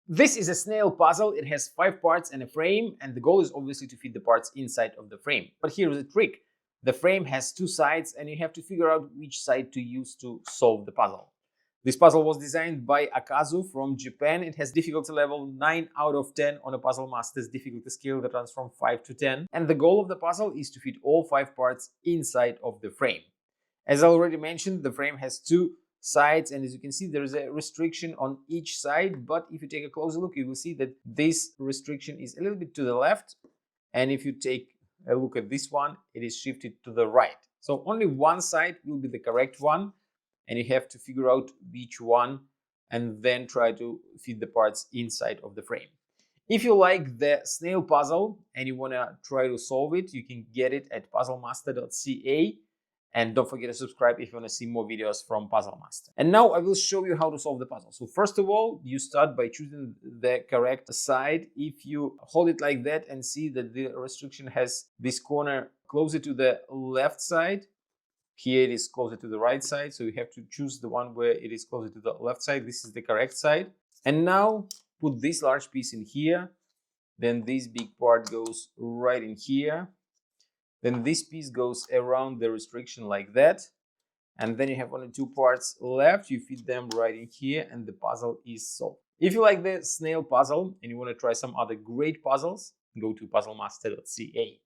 This is a snail puzzle. It has 5 parts and a frame, and the goal is obviously to fit the parts inside of the frame. But here's the trick. The frame has 2 sides, and you have to figure out which side to use to solve the puzzle. This puzzle was designed by Acazu from Japan. It has difficulty level 9 out of 10 on a Puzzle Master's difficulty scale that runs from 5 to 10. And the goal of the puzzle is to fit all 5 parts inside of the frame. As I already mentioned, the frame has 2 sides, and as you can see, there is a restriction on each side. But if you take a closer look, you will see that this restriction is a little bit to the left, and if you take a look at this one, it is shifted to the right. So only one side will be the correct one, and you have to figure out which one and then try to fit the parts inside of the frame. If you like the snail puzzle and you want to try to solve it, you can get it at puzzlemaster.ca. And don't forget to subscribe if you want to see more videos from Puzzle Master. And now I will show you how to solve the puzzle. So first of all, you start by choosing the correct side. If you hold it like that and see that the restriction has this corner closer to the left side, here it is closer to the right side. So you have to choose the one where it is closer to the left side. This is the correct side. And now put this large piece in here. Then this big part goes right in here. Then this piece goes around the restriction like that. And then you have only 2 parts left. You fit them right in here and the puzzle is solved. If you like the snail puzzle and you want to try some other great puzzles, go to puzzlemaster.ca.